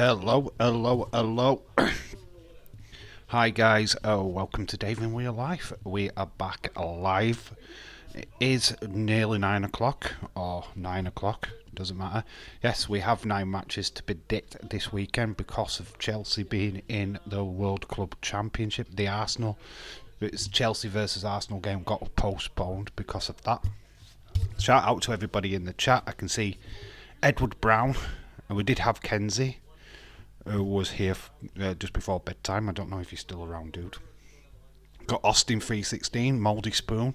Hello. Hi guys, welcome to Dave in Real Life. We are back live. It is nearly 9 o'clock, or 9 o'clock, doesn't matter. Yes, we have 9 matches to predict this weekend because of Chelsea being in the World Club Championship. The it's Chelsea versus Arsenal game got postponed because of that. Shout out to everybody in the chat. I can see Edward Brown, and we did have Kenzie, who was here just before bedtime. I don't know if he's still around, dude. Got Austin 316, Mouldy Spoon,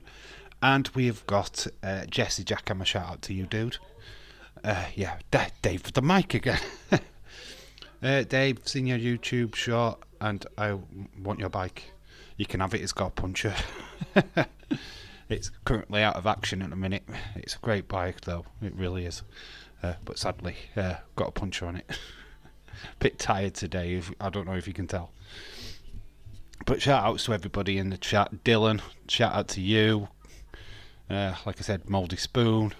and we've got Jesse Jackhammer. Shout out to you, dude. Dave with the mic again. Dave, seen your YouTube short, and I want your bike. You can have it. It's got a puncher. It's currently out of action at the minute. It's a great bike, though. It really is. But sadly, got a puncher on it. Bit tired today, I don't know if you can tell. But shout outs to everybody in the chat. Dylan, shout out to you. Like I said, Mouldy Spoon.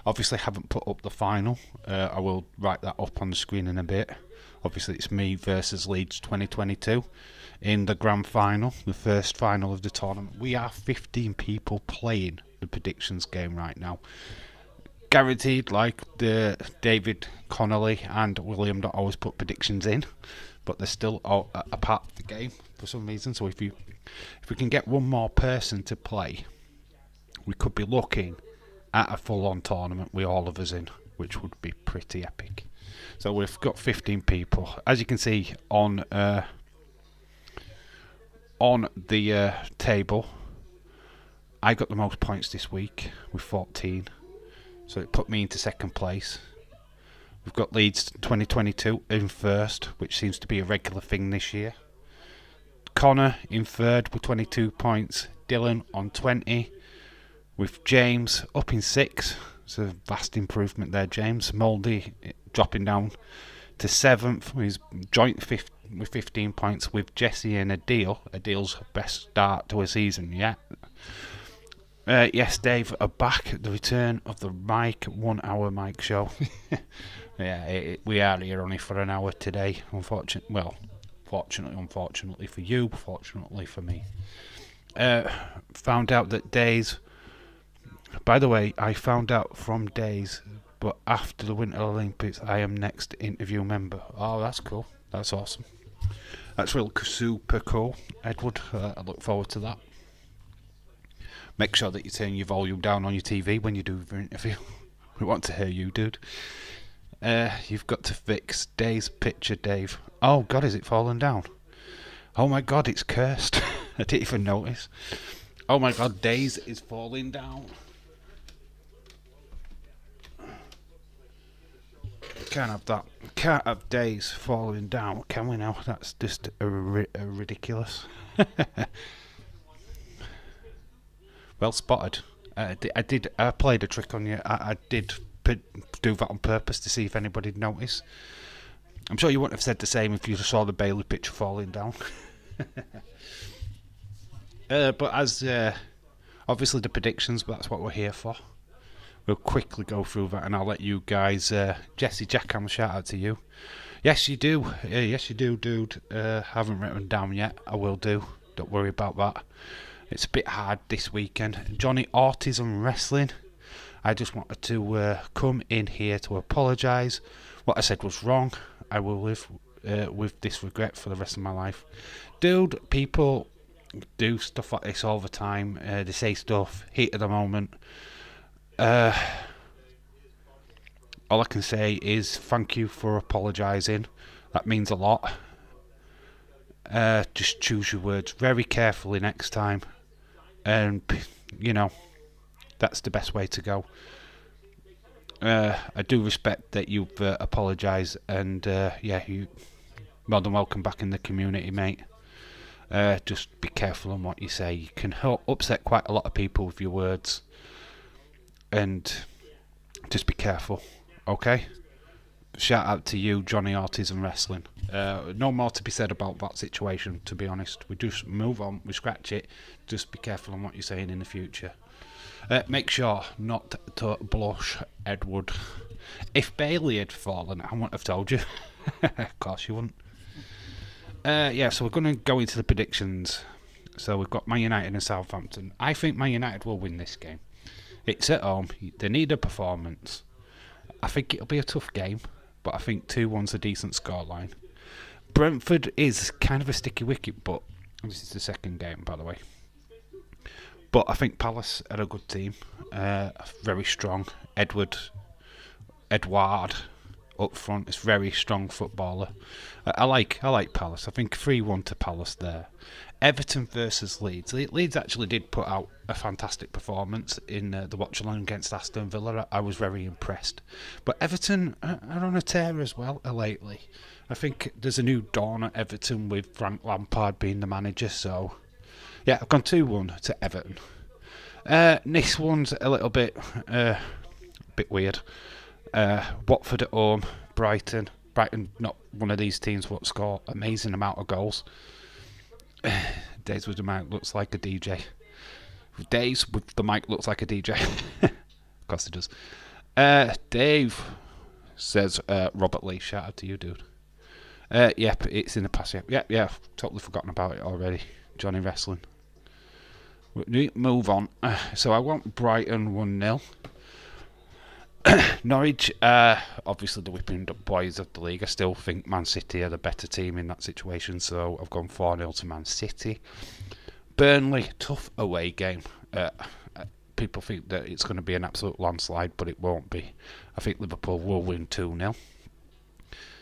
Obviously haven't put up the final. I will write that up on the screen in a bit. Obviously it's me versus Leeds 2022 in the grand final, the first final of the tournament. We are 15 people playing the predictions game right now. Guaranteed, like the David Connolly and William don't always put predictions in, but they're still a part of the game for some reason. So if we can get one more person to play, we could be looking at a full-on tournament with all of us in, which would be pretty epic. So we've got 15 people, as you can see on the table. I got the most points this week with 14. So it put me into second place. We've got Leeds 2022 in first, which seems to be a regular thing this year. Connor in third with 22 points. Dylan on 20. With James up in 6. It's a vast improvement there, James. Mouldy dropping down to 7th. He's joint 5th with 15 points with Jesse and Adil. Adil's best start to a season yet. Yes, Dave, back at the return of the mic, 1 hour mic show. We are here only for an hour today, unfortunately for you, fortunately for me. Found out that Days, by the way, I found out from Days, but after the Winter Olympics, I am next interview member. Oh, that's cool. That's awesome. That's real super cool, Edward. I look forward to that. Make sure that you turn your volume down on your TV when you do your interview. We want to hear you, dude. You've got to fix Dave's picture, Dave. Oh, God, is it falling down? Oh, my God, it's cursed. I didn't even notice. Oh, my God, Dave's is falling down. Can't have that. Can't have Dave's falling down, can we now? That's just ridiculous. Well spotted. I played a trick on you. I did do that on purpose to see if anybody'd notice. I'm sure you wouldn't have said the same if you saw the Bailey picture falling down. But as obviously the predictions, but that's what we're here for. We'll quickly go through that, and I'll let you guys. Jesse Jackham, shout out to you. Yes, you do. Yes, you do, dude. Haven't written down yet. I will do. Don't worry about that. It's a bit hard this weekend. Johnny Autism Wrestling. I just wanted to come in here to apologise. What I said was wrong. I will live with this regret for the rest of my life. Dude, people do stuff like this all the time. They say stuff, heat of the moment. All I can say is thank you for apologising. That means a lot. Just choose your words very carefully next time. And, you know, that's the best way to go. I do respect that you've apologised, and you more than welcome back in the community, mate. Just be careful on what you say. You can upset quite a lot of people with your words, and just be careful, okay? Shout out to you, Johnny Autism Wrestling. No more to be said about that situation, to be honest. We just move on, we scratch it. Just be careful on what you're saying in the future. Make sure not to blush, Edward. If Bailey had fallen, I wouldn't have told you. Of course you wouldn't. Yeah, so we're going to go into the predictions. So we've got Man United and Southampton. I think Man United will win this game. It's at home. They need a performance. I think it'll be a tough game, but I think 2-1's a decent scoreline. Brentford is kind of a sticky wicket, but this is the second game, by the way. But I think Palace are a good team. Very strong. Edward up front is very strong footballer. I like Palace. I think 3-1 to Palace there. Everton versus Leeds. Leeds actually did put out a fantastic performance in the watch along against Aston Villa. I was very impressed. But Everton are on a tear as well lately. I think there's a new dawn at Everton with Frank Lampard being the manager. So, yeah, I've gone 2-1 to Everton. This one's a little bit weird. Watford at home, Brighton. Brighton, not one of these teams what score amazing amount of goals. Days with the mic looks like a DJ. Days with the mic looks like a DJ. Of course it does. Dave says Robert Lee. Shout out to you, dude. Yep, it's in the past. Yeah, I've totally forgotten about it already. Johnny Wrestling. We move on. So I want Brighton 1-0. Norwich, obviously the whipping up boys of the league. I still think Man City are the better team in that situation, so I've gone 4-0 to Man City. Burnley, tough away game. People think that it's going to be an absolute landslide, but it won't be. I think Liverpool will win 2-0.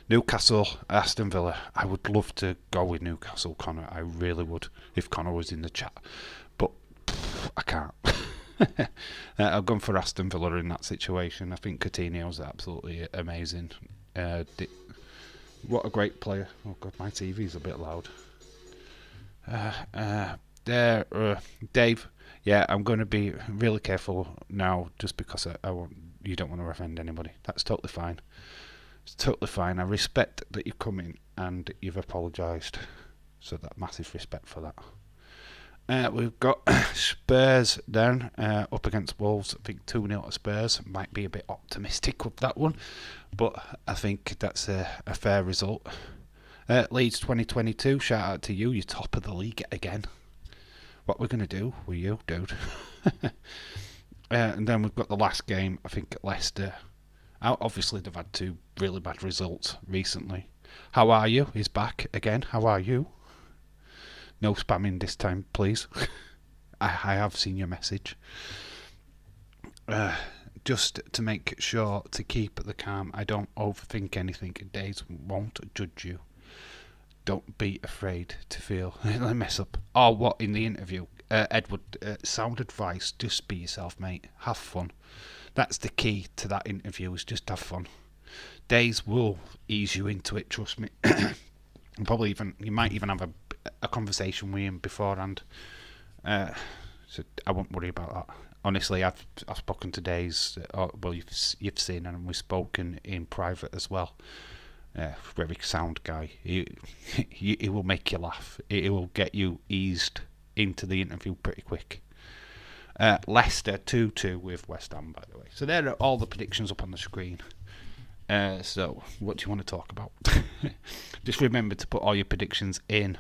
Newcastle, Aston Villa. I would love to go with Newcastle, Connor. I really would, if Connor was in the chat. But I can't. I've gone for Aston Villa in that situation. I think Coutinho's absolutely amazing. What a great player. Oh God, my TV's a bit loud. Dave, yeah, I'm going to be really careful now just because you don't want to offend anybody. That's totally fine. It's totally fine. I respect that you've come in and you've apologised. So that massive respect for that. We've got Spurs then up against Wolves. I think 2-0 to Spurs. Might be a bit optimistic with that one, but I think that's a fair result. Leeds 2022. Shout out to you. You're top of the league again. What we're going to do with you, dude. And then we've got the last game, I think, at Leicester. Obviously, they've had 2 really bad results recently. How are you? He's back again. How are you? No spamming this time, please. I have seen your message. Just to make sure to keep the calm. I don't overthink anything. Days won't judge you. Don't be afraid to feel. Let me mess up. Oh, what in the interview? Edward, sound advice. Just be yourself, mate. Have fun. That's the key to that interview, is just have fun. Days will ease you into it, trust me. You might even have a conversation with him beforehand. So I won't worry about that. Honestly, I've spoken to Days. Well, you've seen, and we've spoken in private as well. Very sound guy. He will make you laugh. He will get you eased into the interview pretty quick. Leicester 2-2 with West Ham, by the way. So there are all the predictions up on the screen. So what do you want to talk about? Just remember to put all your predictions in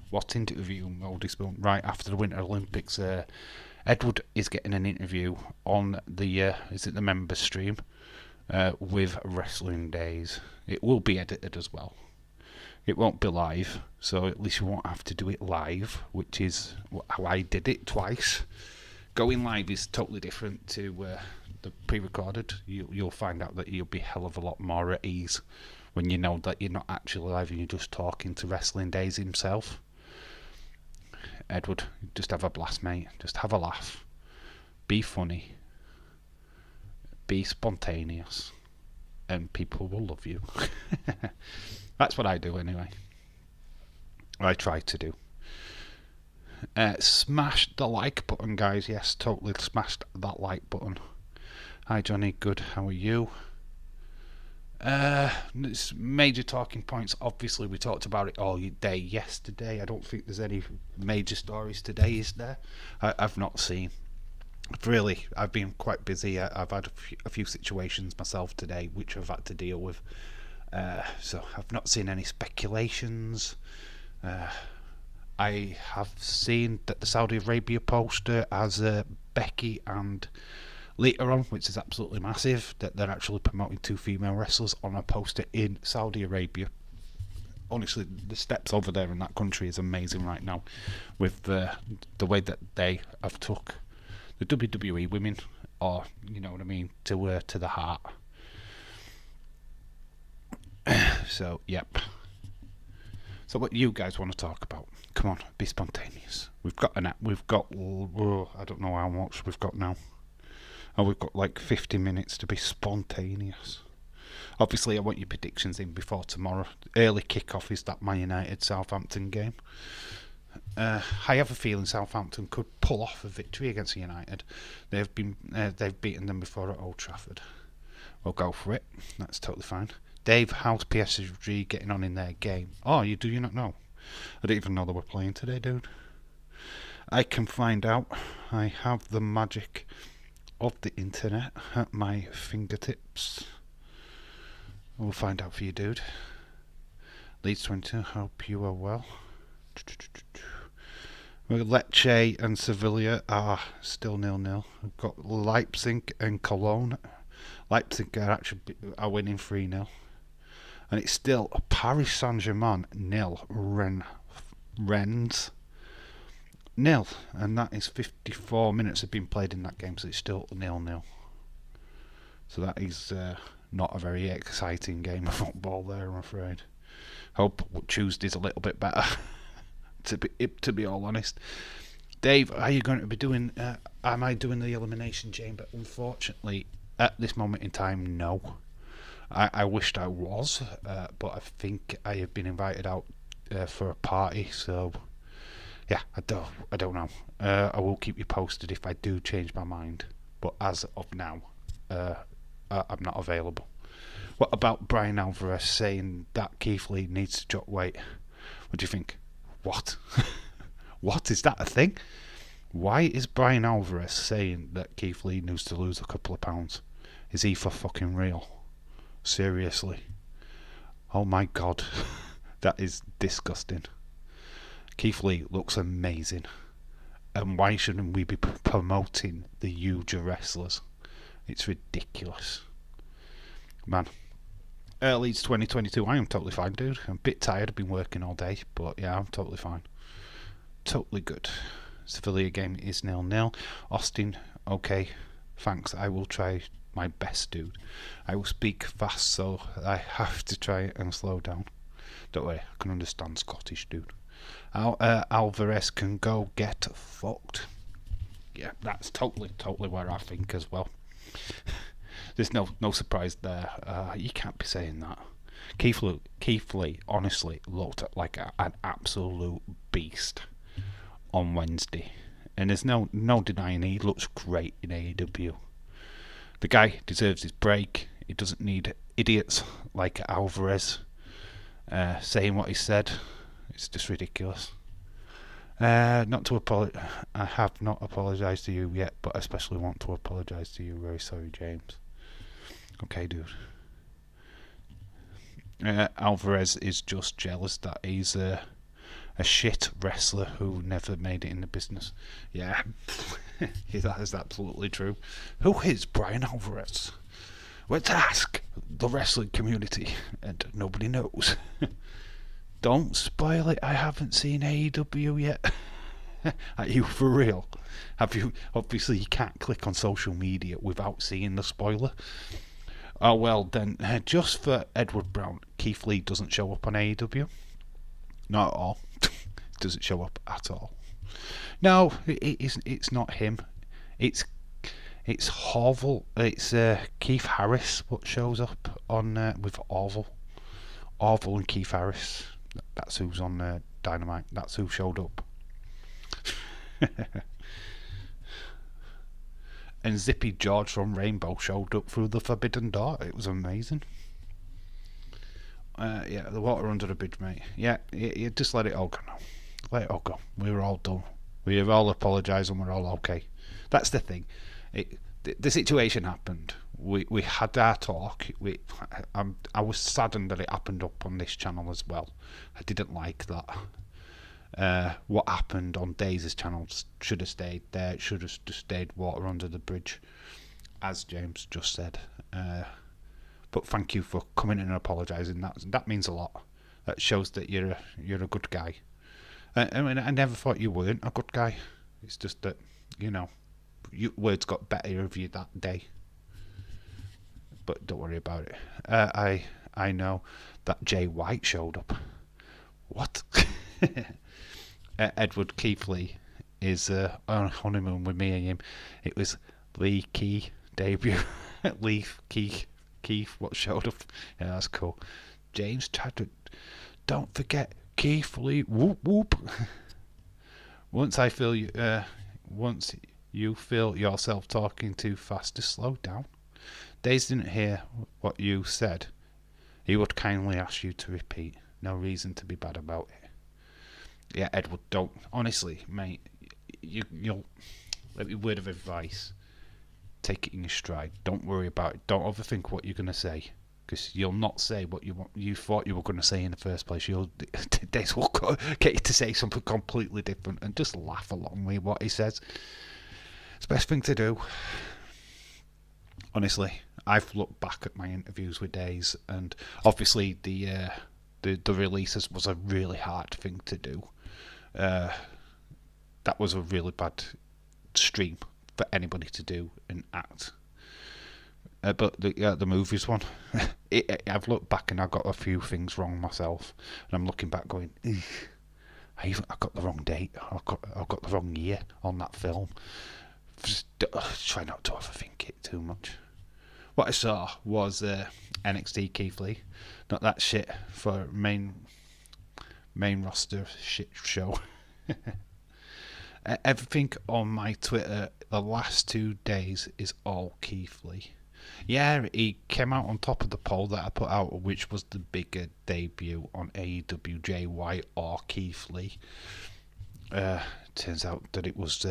what interview mode is right after the Winter Olympics. Edward is getting an interview on the the members stream with Wrestling Days. It will be edited as well. It won't be live, so at least you won't have to do it live, which is how I did it twice. Going live is totally different to the pre-recorded. You'll find out that you'll be a hell of a lot more at ease when you know that you're not actually live and you're just talking to Wrestling Days himself. Edward, just have a blast, mate. Just have a laugh. Be funny. Be spontaneous. And people will love you. That's what I do anyway. I try to do. Smash the like button, guys. Yes, totally smashed that like button. Hi, Johnny. Good. How are you? It's major talking points. Obviously, we talked about it all day yesterday. I don't think there's any major stories today, is there? I've not seen. I've been quite busy. I've had a few situations myself today which I've had to deal with. So I've not seen any speculations. I have seen that the Saudi Arabia poster has Becky and Lita on, which is absolutely massive, that they're actually promoting 2 female wrestlers on a poster in Saudi Arabia. Honestly, the steps over there in that country is amazing right now, with the way that they have took the WWE women, or you know what I mean, to the heart. So yep. So what you guys want to talk about? Come on, be spontaneous. We've got I don't know how much we've got now. Oh, we've got like 50 minutes to be spontaneous. Obviously, I want your predictions in before tomorrow. Early kick-off is that Man United Southampton game. I have a feeling Southampton could pull off a victory against United. They've beaten them before at Old Trafford. We'll go for it. That's totally fine. Dave, how's PSG getting on in their game? Oh, do you not know? I didn't even know they were playing today, dude. I can find out. I have the magic of the internet at my fingertips. We'll find out for you, dude. Leeds 22, hope you are well. Lecce and Sevilla are still 0-0. We've got Leipzig and Cologne. Leipzig are winning 3-0. And it's still Paris Saint-Germain 0, Rennes 0. And that is 54 minutes have been played in that game, so it's still 0-0. So that is not a very exciting game of football there, I'm afraid. Hope Tuesday's a little bit better, to be all honest. Dave, are you going to be doing, am I doing the Elimination Chamber? Unfortunately, at this moment in time, no. I wished I was, but I think I have been invited out for a party, so yeah, I don't know. I will keep you posted if I do change my mind, but as of now, I'm not available. What about Brian Alvarez saying that Keith Lee needs to drop weight? What do you think? What? What? Is that a thing? Why is Brian Alvarez saying that Keith Lee needs to lose a couple of pounds? Is he for fucking real? Seriously? Oh my god. That is disgusting. Keith Lee looks amazing. And why shouldn't we be promoting the huge wrestlers? It's ridiculous. Man. Leeds 2022, I am totally fine, dude. I'm a bit tired, I've been working all day, but yeah, I'm totally fine. Totally good. Sevilla game is 0-0. Austin, okay, thanks, I will try my best, dude. I will speak fast, so I have to try and slow down. Don't worry, I can understand Scottish, dude. Alvarez can go get fucked. Yeah, that's totally where I think as well. There's no surprise there. You can't be saying that. Keith Lee honestly looked like an absolute beast on Wednesday, and there's no denying he looks great in AEW. The guy deserves his break. He doesn't need idiots like Alvarez saying what he said. It's just ridiculous. I have not apologised to you yet, but I especially want to apologise to you. Very sorry, James. Okay, dude. Alvarez is just jealous that he's a shit wrestler who never made it in the business. Yeah, that is absolutely true. Who is Brian Alvarez? Let's ask the wrestling community, and nobody knows. Don't spoil it. I haven't seen AEW yet. Are you for real? Have you? Obviously, you can't click on social media without seeing the spoiler. Oh well, then, just for Edward Brown, Keith Lee doesn't show up on AEW. Not at all. Doesn't show up at all. No, it's not him. It's Orville. It's Keith Harris what shows up on with Orville. Orville and Keith Harris. That's who's on Dynamite. That's who showed up. And Zippy George from Rainbow showed up through the Forbidden Door. It was amazing. Yeah, the water under the bridge, mate. Yeah, you just let it all go now. Let it all go. We're all done. We have all apologised and we're all okay. That's the thing. The situation happened. we had our talk. I was saddened that it happened up on this channel as well. I didn't like that. What happened on Daisy's channel should have stayed there. It should have just stayed water under the bridge, as James just said. But thank you for coming in and apologising. That means a lot. That shows that you're a good guy. I mean, I never thought you weren't a good guy. It's just that, you know, words got better of you that day. But don't worry about it. I know that Jay White showed up. What? Edward Keithley is on honeymoon with me and him. It was Lee Key debut. Leaf Keith what showed up. Yeah, that's cool. James tried to. Don't forget Keith Lee. Whoop whoop. Once you feel yourself talking too fast, just slow down. Days didn't hear what you said. He would kindly ask you to repeat. No reason to be bad about it. Yeah, Edward, don't. Honestly, mate, you'll. Let me word of advice. Take it in your stride. Don't worry about it. Don't overthink what you're going to say. Because you'll not say what you thought you were going to say in the first place. Days will get you to say something completely different and just laugh along with what he says. It's the best thing to do. Honestly, I've looked back at my interviews with Days, and obviously the releases was a really hard thing to do. That was a really bad stream for anybody to do and act. But the movies one, I've looked back and I got a few things wrong myself, and I'm looking back going, I got the wrong date. I got the wrong year on that film. Just try not to overthink it too much. What I saw was NXT Keith Lee, not that shit for main roster shit show. Everything on my Twitter the last 2 days is all Keith Lee. Yeah, he came out on top of the poll that I put out, which was the bigger debut on AEW, Jay White or Keith Lee. Turns out that it was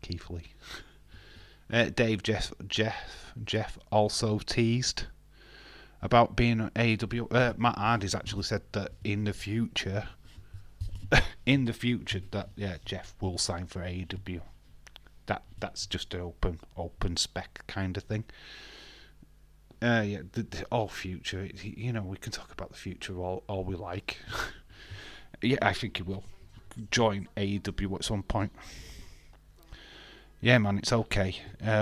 Keith Lee. Dave Jeff also teased about being on AEW. Matt Hardy's actually said that in the future that Jeff will sign for AEW. That's just an open spec kind of thing. All future. You know, we can talk about the future all we like. Yeah, I think he will join AEW at some point. Yeah, man, it's okay.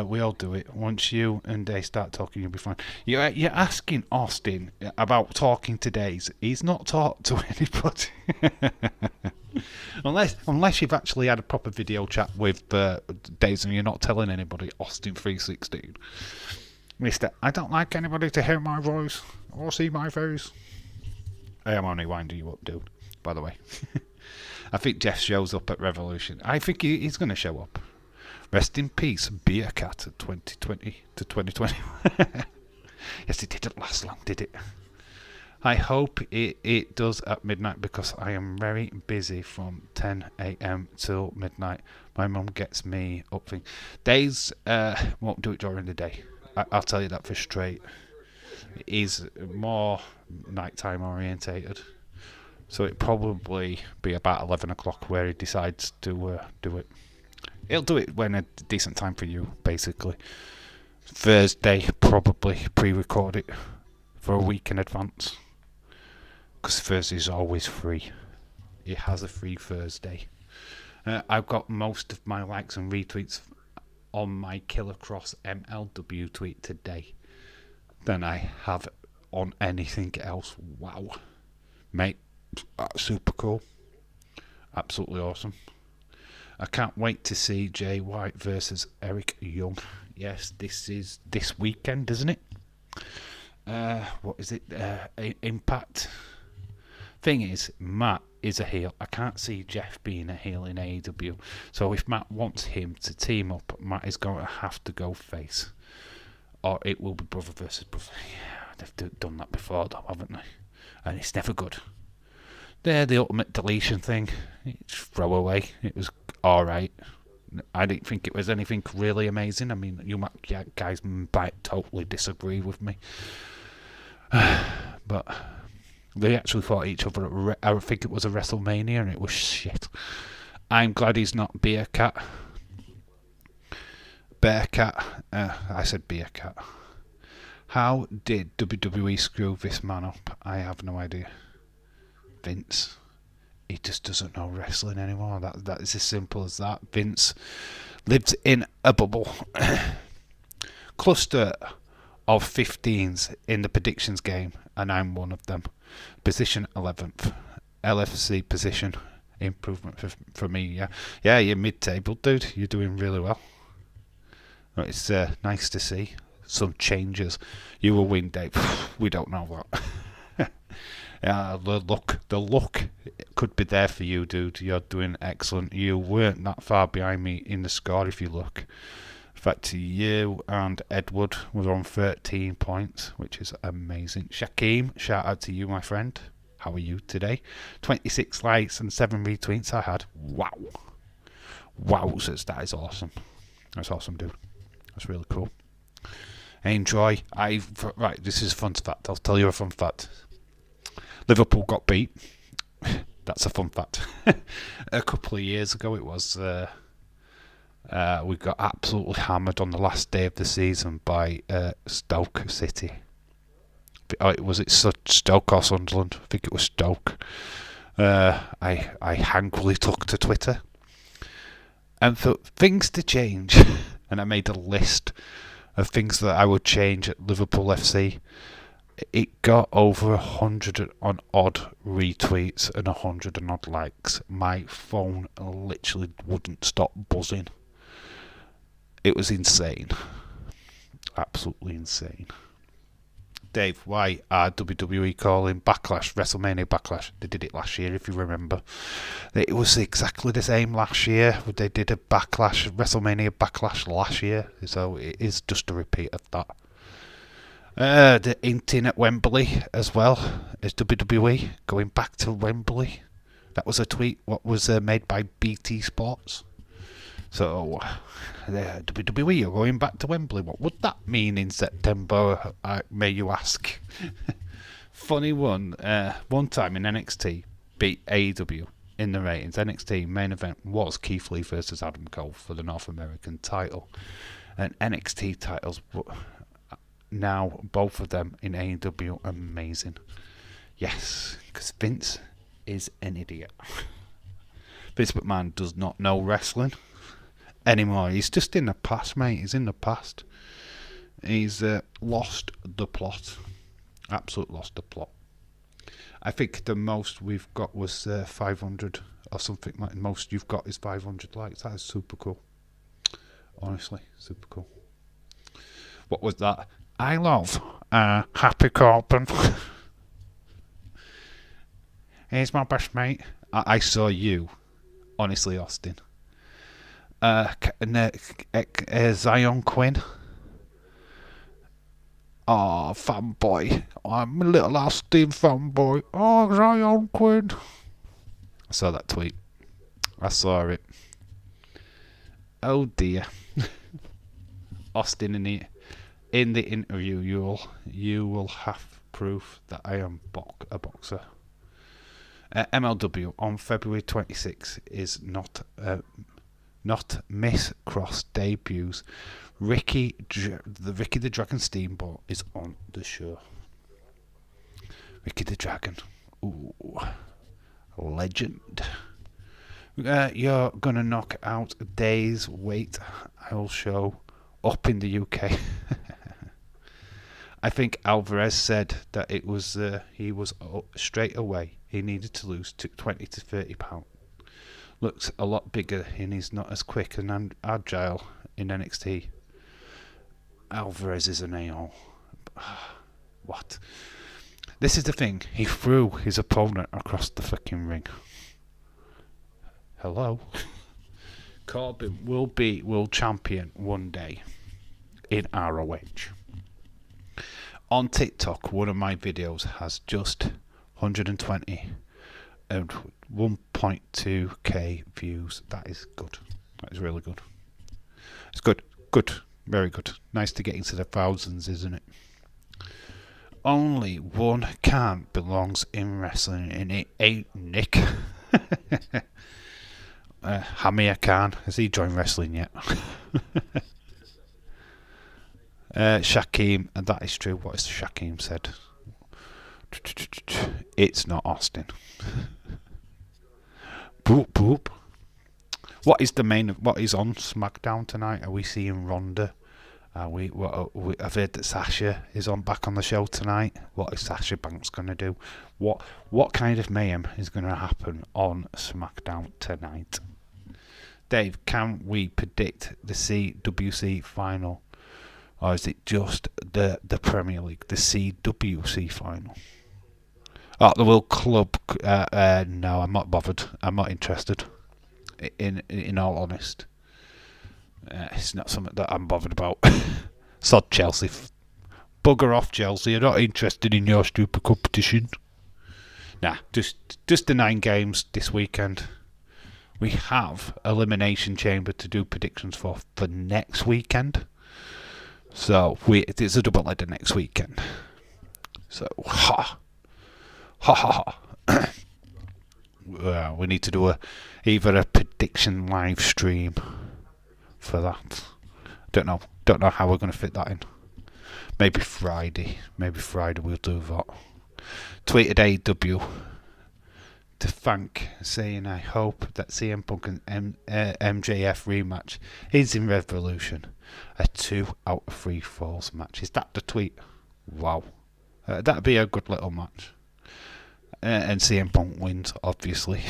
We all do it. Once you and Dave start talking, you'll be fine. You're asking Austin about talking to Days. He's not talked to anybody. Unless you've actually had a proper video chat with Days and you're not telling anybody, Austin 316. Mister, I don't like anybody to hear my voice or see my face. I am only winding you up, dude, by the way. I think Jeff shows up at Revolution. I think he's going to show up. Rest in peace, Beer Cat 2020 to 2020. Yes, it didn't last long, did it? I hope it does at midnight because I am very busy from 10 a.m. till midnight. My mum gets me up. Days won't do it during the day. I'll tell you that for straight. He's more nighttime orientated. So it'll probably be about 11 o'clock where he decides to do it. He'll do it when a decent time for you, basically. Thursday, probably pre-record it for a week in advance. Because Thursday's always free. It has a free Thursday. I've got most of my likes and retweets on my Killer Cross MLW tweet today than I have on anything else. Wow. Mate, super cool. Absolutely awesome. I can't wait to see Jay White versus Eric Young. Yes, this is this weekend, isn't it? What is it? Impact. Thing is, Matt is a heel. I can't see Jeff being a heel in AEW. So if Matt wants him to team up, Matt is going to have to go face. Or it will be brother versus brother. Yeah, they've done that before though, haven't they? And it's never good. The ultimate deletion thing, it's throwaway. It was alright. I didn't think it was anything really amazing. I mean, you guys might totally disagree with me. But they actually fought each other. I think it was a WrestleMania and it was shit. I'm glad he's not Bearcat. I said Bearcat. How did WWE screw this man up? I have no idea. Vince. He just doesn't know wrestling anymore. That is as simple as that. Vince lives in a bubble. Cluster of 15s in the predictions game, and I'm one of them. Position 11th. LFC position. Improvement for me, yeah. Yeah, you're mid-table, dude. You're doing really well. It's nice to see some changes. You will win, Dave. We don't know that. Yeah, the luck could be there for you, dude. You're doing excellent. You weren't that far behind me in the score if you look. In fact, you and Edward were on 13 points, which is amazing. Shaquem, shout out to you, my friend. How are you today? 26 likes and 7 retweets I had. Wow. Wowzers, that is awesome. That's awesome, dude. That's really cool. Enjoy. Right, this is a fun fact. I'll tell you a fun fact. Liverpool got beat. That's a fun fact. A couple of years ago it was. We got absolutely hammered on the last day of the season by Stoke City. Was it Stoke or Sunderland? I think it was Stoke. I angrily took to Twitter and for things to change, and I made a list of things that I would change at Liverpool FC. It got over 100 and odd retweets and 100 and odd likes. My phone literally wouldn't stop buzzing. It was insane. Absolutely insane. Dave, why are WWE calling Backlash WrestleMania Backlash? They did it last year, if you remember. It was exactly the same last year. They did a Backlash, WrestleMania Backlash last year. So it is just a repeat of that. The hinting at Wembley as well as WWE going back to Wembley. That was a tweet what was made by BT Sports. So WWE are going back to Wembley. What would that mean in September? May you ask? Funny one. One time in NXT beat AEW in the ratings. NXT main event was Keith Lee versus Adam Cole for the North American title, and NXT titles. Now both of them in AEW, amazing. Yes, because Vince is an idiot. Vince McMahon does not know wrestling anymore. He's just in the past, mate. He's in the past. He's lost the plot. Absolutely lost the plot. I think the most we've got was 500 or something like. The most you've got is 500 likes. That is super cool. Honestly, super cool. What was that? I love Happy Corbin. He's my best mate. I saw you, honestly, Austin. Zion Quinn. Oh, fanboy. I'm a little Austin fanboy. Oh, Zion Quinn. I saw that tweet. I saw it. Oh dear. Austin in the interview, you will have proof that I am a boxer. MLW on February 26 is not Miss Cross debuts. Ricky the Dragon Steamboat is on the show. Ricky the Dragon, ooh, legend. You're gonna knock out a day's wait. I will show up in the UK. I think Alvarez said that it was he was straight away. He needed to lose 20 to 30 pounds. Looks a lot bigger and he's not as quick and agile in NXT. Alvarez is an a-hole. What? This is the thing. He threw his opponent across the fucking ring. Hello? Corbin will be world champion one day in ROH. On TikTok, one of my videos has just 120 and 1.2k views. That is good. That is really good. It's good. Good. Very good. Nice to get into the thousands, isn't it? Only one can belongs in wrestling, and it ain't Nick. Hamir Khan, has he joined wrestling yet? Shaquem, and that is true. What has Shaquem said? It's not Austin. Boop boop. What is on SmackDown tonight? Are we seeing Ronda? I've heard that Sasha is back on the show tonight. What is Sasha Banks going to do? What kind of mayhem is going to happen on SmackDown tonight? Dave, can we predict the CWC final? Or is it just the Premier League, the CWC final? Oh, the World Club. No, I'm not bothered. I'm not interested. In all honest, it's not something that I'm bothered about. Sod Chelsea. Bugger off, Chelsea. I'm not interested in your stupid competition. Nah, just the 9 games this weekend. We have Elimination Chamber to do predictions for next weekend. So it's a double header next weekend. So ha ha. We need to do either a prediction live stream for that. Don't know how we're going to fit that in. Maybe Friday we'll do that. Tweeted AEW to thank, saying I hope that CM Punk and MJF rematch is in Revolution, a 2 out of 3 falls match. Is that the tweet? Wow, that'd be a good little match. And CM Punk wins, obviously,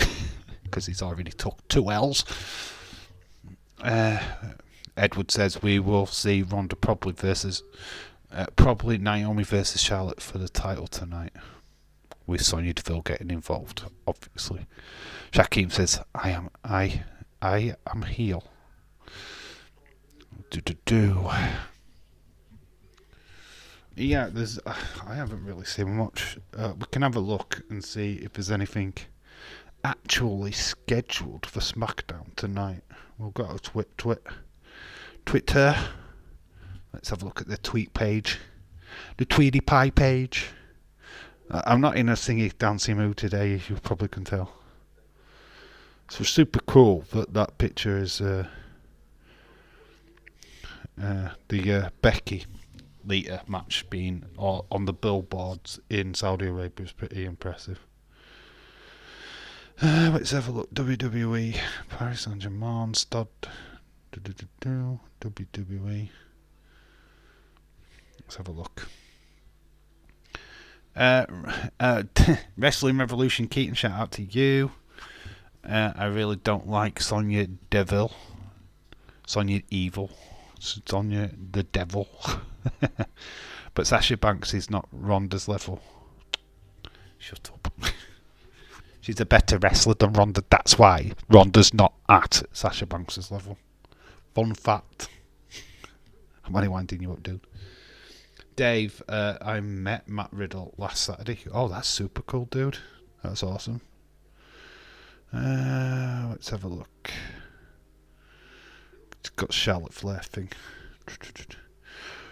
because he's already took 2 L's. Edward says we will see Ronda probably Naomi versus Charlotte for the title tonight, with Sonya Deville getting involved, obviously. Shaquem says I am heel. Yeah, I haven't really seen much. We can have a look and see if there's anything actually scheduled for SmackDown tonight. We'll go to Twitter. Let's have a look at the tweet page, the Tweety Pie page. I'm not in a singing, dancing mood today, as you probably can tell. So super cool that picture is the Becky Lita match being on the billboards in Saudi Arabia is pretty impressive. Let's have a look. WWE, Paris Saint-Germain, stud. WWE. Let's have a look. Wrestling Revolution, Keaton, shout out to you. I really don't like Sonya Deville. Sonya Evil. Sonya the Devil. But Sasha Banks is not Ronda's level. Shut up. She's a better wrestler than Ronda. That's why Ronda's not at Sasha Banks' level. Fun fact. I'm only winding you up, dude. Dave, I met Matt Riddle last Saturday. Oh, that's super cool, dude. That's awesome. Let's have a look. It's got Charlotte Flair thing.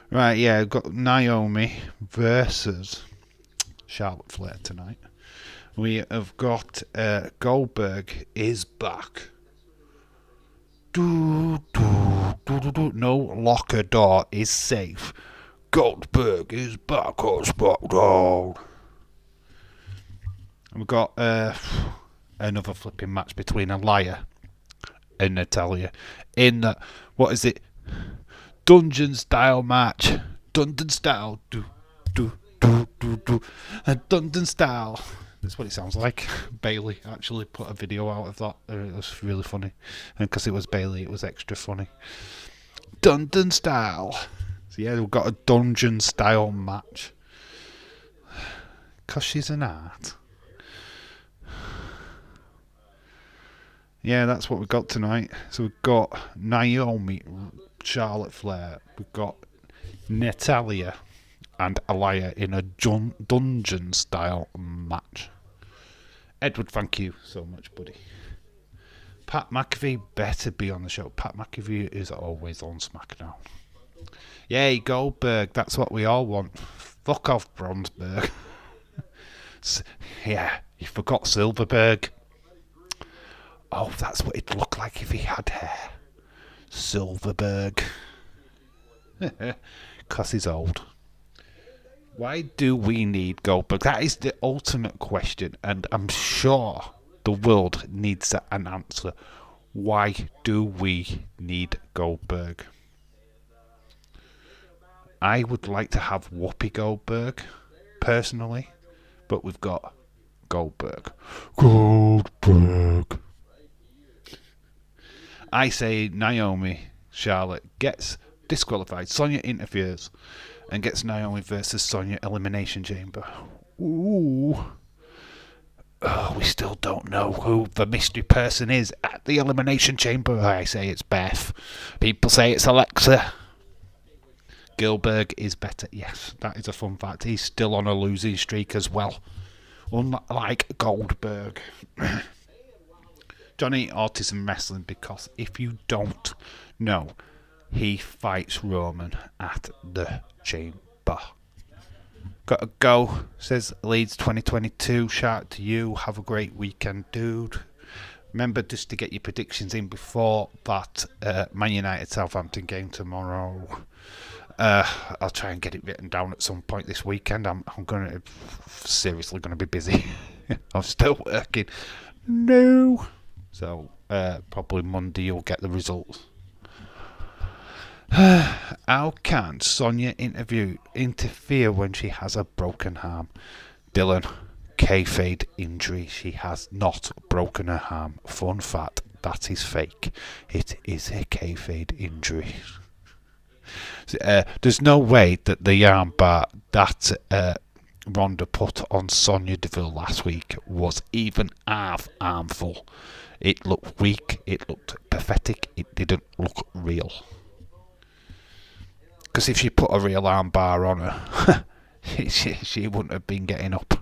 Right, yeah, I've got Naomi versus Charlotte Flair tonight. We have got Goldberg is back. No locker door is safe. Goldberg is back on SmackDown. And we've got another flipping match between Aliyah and Natalia in the, what is it? Dungeon style match. Dungeon style. Dungeon style. That's what it sounds like. Bailey actually put a video out of that. It was really funny. And because it was Bailey, it was extra funny. Dungeon style. So yeah, we've got a dungeon style match. Because she's an art. Yeah, that's what we've got tonight. So we've got Naomi, Charlotte Flair. We've got Natalia and Aliyah in a dungeon style match. Edward, thank you so much, buddy. Pat McAfee better be on the show. Pat McAfee is always on SmackDown. Yay, Goldberg. That's what we all want. Fuck off, Bronsberg. Yeah, you forgot Silverberg. Oh, that's what it'd look like if he had hair. Silverberg. Because he's old. Why do we need Goldberg? That is the ultimate question, and I'm sure the world needs an answer. Why do we need Goldberg? I would like to have Whoopi Goldberg, personally, but we've got Goldberg. Goldberg. I say Naomi Charlotte gets disqualified. Sonya interferes and gets Naomi versus Sonya Elimination Chamber. Ooh. Oh, we still don't know who the mystery person is at the Elimination Chamber. I say it's Beth. People say it's Alexa. Goldberg is better. Yes, that is a fun fact. He's still on a losing streak as well. Unlike Goldberg. Johnny Autism Wrestling, because if you don't know, he fights Roman at the Chamber. Gotta go, says Leeds 2022. Shout out to you. Have a great weekend, dude. Remember just to get your predictions in before that Man United Southampton game tomorrow. I'll try and get it written down at some point this weekend. I'm seriously gonna be busy. I'm still working. No. So probably Monday you'll get the results. How can Sonya interfere when she has a broken arm? Dylan, kayfabe injury. She has not broken her arm. Fun fact, that is fake. It is a kayfabe injury. There's no way that the armbar that Ronda put on Sonya Deville last week was even half armful. It looked weak, it looked pathetic, it didn't look real. Because if she put a real armbar on her, she wouldn't have been getting up.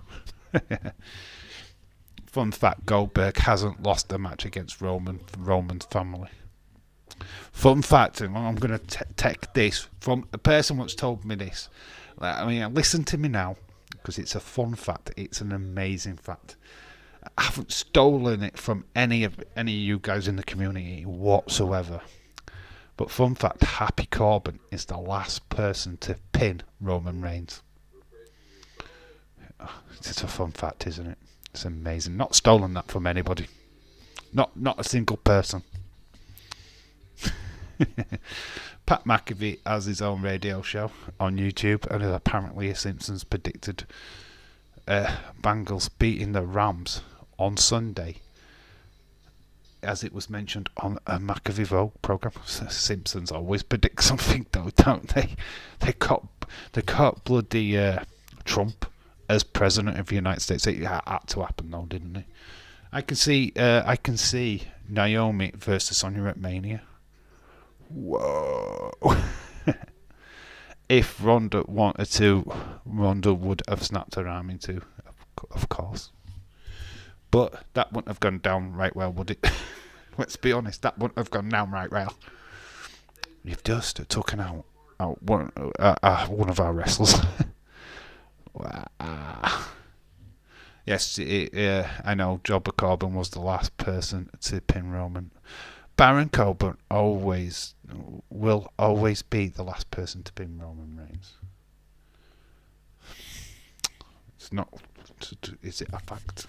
Fun fact, Goldberg hasn't lost a match against Roman's family. Fun fact, and I'm going to take this from a person who's told me this. I mean, listen to me now, because it's a fun fact. It's an amazing fact. I haven't stolen it from any of you guys in the community whatsoever. But fun fact, Happy Corbin is the last person to pin Roman Reigns. It's a fun fact, isn't it? It's amazing. Not stolen that from anybody. Not a single person. Pat McAfee has his own radio show on YouTube, and apparently a Simpsons predicted Bengals beating the Rams on Sunday, as it was mentioned on a McAfee Vogue program. Simpsons always predict something, though, don't they? They caught bloody Trump as president of the United States. It had to happen, though, didn't it? I can see Naomi versus Sonya at Mania. Whoa. If Ronda wanted to, Ronda would have snapped her arm in two, of course. But that wouldn't have gone down right well, would it? Let's be honest, that wouldn't have gone down right well. You've just taken out one of our wrestlers. Yes, I know Jobber Corbin was the last person to pin Roman. Baron Corbin will always be the last person to pin Roman Reigns. It's not. Is it a fact?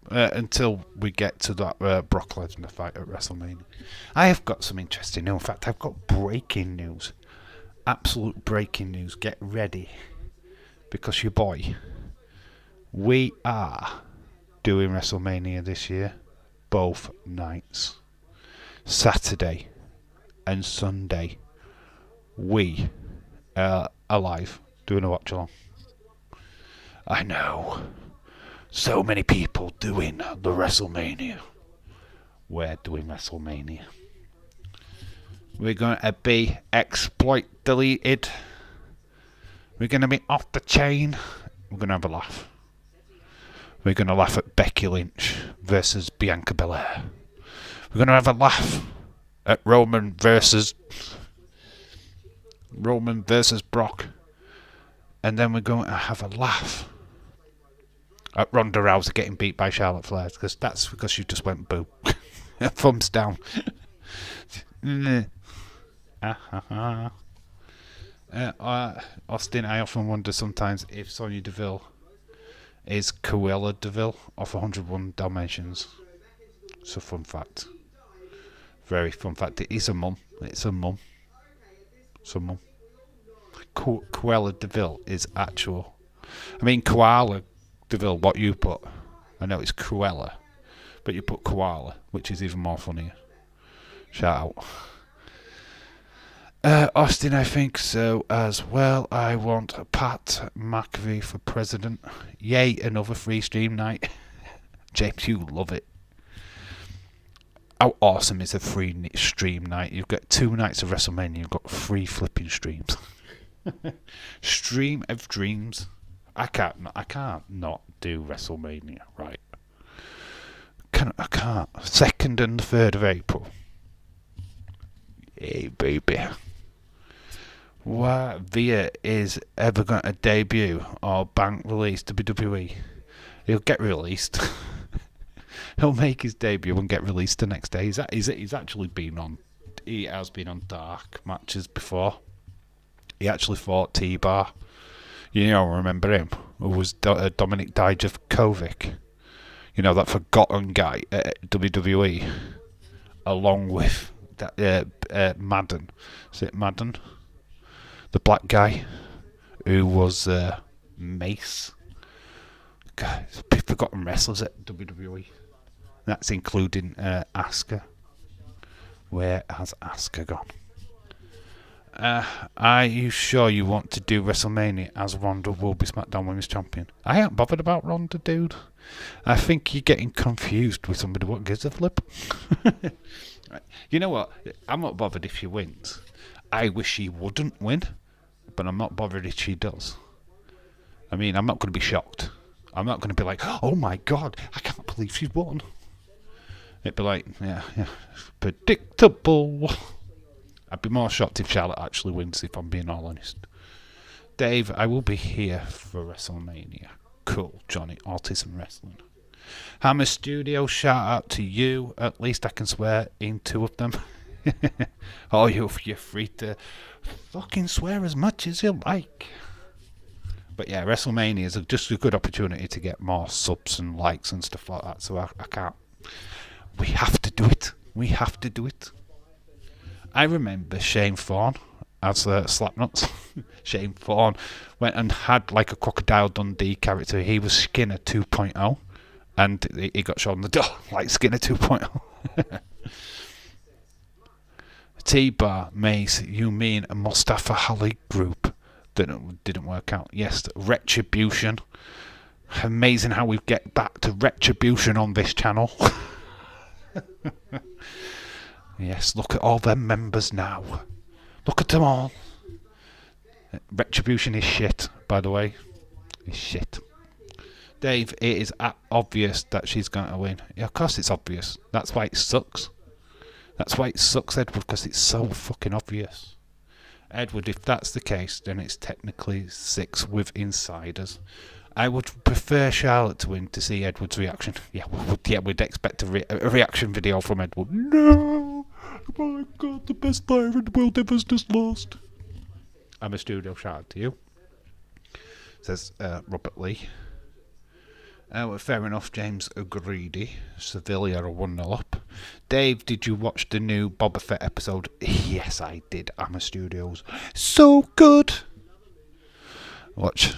Until we get to that Brock Lesnar fight at WrestleMania. I have got some interesting news. In fact, I've got breaking news. Absolute breaking news. Get ready. Because your boy, we are doing WrestleMania this year. Both nights. Saturday and Sunday. We are live doing a watch along. I know. So many people doing the WrestleMania. We're doing WrestleMania. We're going to be exploit deleted. We're going to be off the chain. We're going to have a laugh. We're going to laugh at Becky Lynch versus Bianca Belair. We're going to have a laugh at Roman versus Brock. And then we're going to have a laugh at Ronda Rousey getting beat by Charlotte Flair, because that's because she just went boo. Thumbs down. Austin, I often wonder sometimes if Sonya Deville is Cruella Deville off 101 Dalmatians. It's a fun fact. Very fun fact. It is a mum. It's a mum. It's a mum. Cruella Deville is actual. I mean, Koala Deville, what you put. I know it's Cruella, but you put Koala, which is even more funnier. Shout out. Austin, I think so as well. I want Pat McAfee for president. Yay, another free stream night. James, you love it. How awesome is a free stream night? You've got 2 nights of WrestleMania. You've got 3 flipping streams. Stream of dreams. I can't not do WrestleMania, right? I can't. 2nd and 3rd of April. Hey, baby. Why Via is ever going to debut or bank release WWE? He'll get released. He'll make his debut and get released the next day. He's actually been on. He has been on dark matches before. He actually fought T-Bar. You know, remember him? Who was Dominic Dijakovic. You know, that forgotten guy at WWE. Along with Madden. Is it Madden? The black guy who was Mace. God, forgotten wrestlers at WWE. That's including Asuka. Where has Asuka gone? Are you sure you want to do WrestleMania as Ronda will be SmackDown Women's Champion? I ain't bothered about Ronda, dude. I think you're getting confused with somebody what gives a flip. You know what? I'm not bothered if she wins. I wish she wouldn't win, but I'm not bothered if she does. I mean, I'm not going to be shocked. I'm not going to be like, oh my god, I can't believe she won. It'd be like, yeah, predictable. I'd be more shocked if Charlotte actually wins, if I'm being all honest. Dave, I will be here for WrestleMania. Cool, Johnny, Autism Wrestling. Hammer Studio, shout out to you. At least I can swear in 2 of them. Oh, you're free to fucking swear as much as you like. But yeah, WrestleMania is just a good opportunity to get more subs and likes and stuff like that. So I can't. We have to do it. We have to do it. I remember Shane Thorne as Slapnuts. Shane Thorne went and had like a Crocodile Dundee character. He was Skinner 2.0. And he got shown the door like Skinner 2.0. T-Bar, Mace, you mean a Mustafa Ali group didn't work out. Yes, Retribution. Amazing how we get back to Retribution on this channel. Yes, look at all them members now. Look at them all. Retribution is shit, by the way. It's shit. Dave, it is obvious that she's going to win. Yeah, of course it's obvious. That's why it sucks. That's why it sucks, Edward, because it's so fucking obvious. Edward, if that's the case, then it's technically 6 with insiders. I would prefer Charlotte to win to see Edward's reaction. Yeah, we'd expect a reaction video from Edward. No! Oh my god, the best player in the world ever's just lost. I'm a studio, shout out to you. Says Robert Lee. Well, fair enough, James Greedy. Sevilla are 1-0 up. Dave, did you watch the new Boba Fett episode? Yes, I did. I'm a Studios. So good! Watch.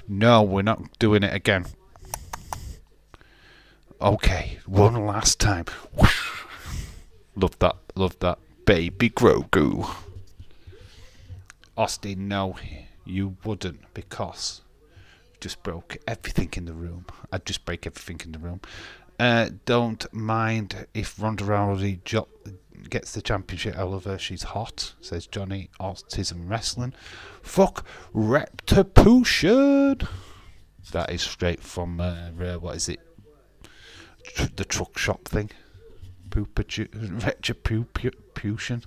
No, we're not doing it again. Okay, one last time. Love that. Baby Grogu. Austin, no, you wouldn't, because you just broke everything in the room. I'd just break everything in the room. Don't mind if Ronda Rousey gets the championship. I love her. She's hot, says Johnny Autism Wrestling. Fuck Retribution. That is straight from, what is it? The truck shop thing. Retribution.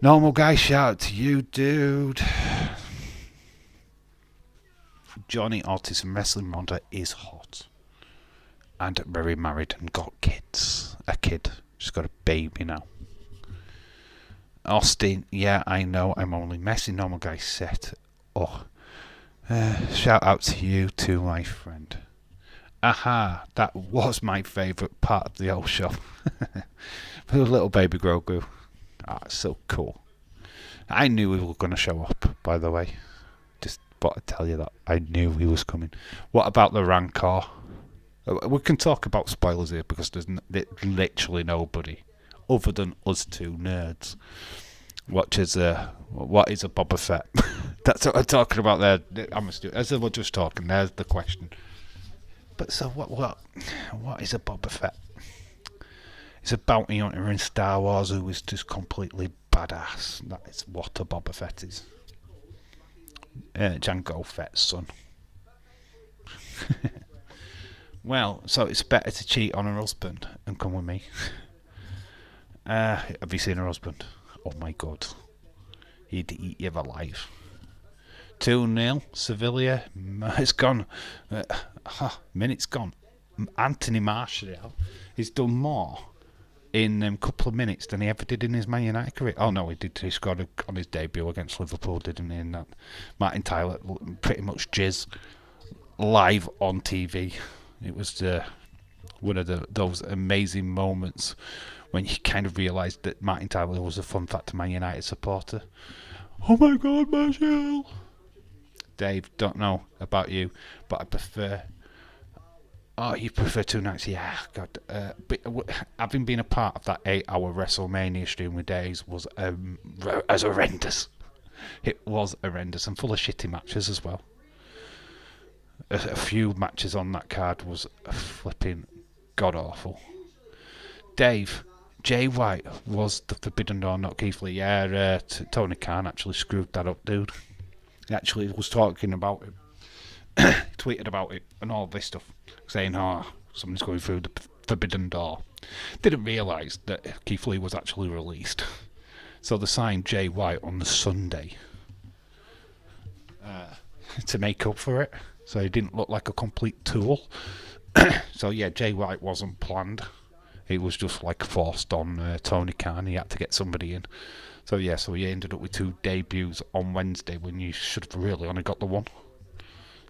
Normal guy, shout out to you, dude. Johnny Autism Wrestling Ronda is hot. And very married and got kids. A kid. She's got a baby now. Austin, yeah, I know. I'm only messing. Normal guy set. Oh. Shout out to you too, my friend. Aha, that was my favourite part of the whole show. The little baby Grogu. Ah, so cool. I knew he was going to show up, by the way. Just thought I'd tell you that. I knew he was coming. What about the Rancor? We can talk about spoilers here because there's literally nobody other than us two nerds what is a Boba Fett. That's what I'm talking about there. As we're just talking, there's the question. But so what is a Boba Fett? He's a bounty hunter in Star Wars who is just completely badass. That is what a Boba Fett is. Jango Fett's son. Well, so it's better to cheat on her husband and come with me. Have you seen her husband? Oh my god. He'd eat you alive. 2-0, Sevilla. It's gone. Minutes gone. Anthony Martial, he's done more in a couple of minutes than he ever did in his Man United career. Oh no, he did. He scored on his debut against Liverpool, didn't he? In that Martin Tyler pretty much jizz live on TV. It was one of those amazing moments when you kind of realised that Martin Tyler was a fun fact to Man United supporter. Oh my god, Martial! Dave, don't know about you, but I prefer... Oh, you prefer 2 nights? Yeah, God. But having been a part of that 8-hour WrestleMania stream with Days was as horrendous. It was horrendous and full of shitty matches as well. A few matches on that card was flipping god-awful. Dave, Jay White was the Forbidden Door, not Keith Lee. Yeah, Tony Khan actually screwed that up, dude. He actually was talking about it. Tweeted about it and all this stuff, saying, someone's going through the Forbidden Door. Didn't realise that Keith Lee was actually released. So they signed Jay White on the Sunday to make up for it. So he didn't look like a complete tool. So yeah, Jay White wasn't planned. It was just like forced on Tony Khan. He had to get somebody in. So yeah, so he ended up with 2 debuts on Wednesday when you should have really only got the one.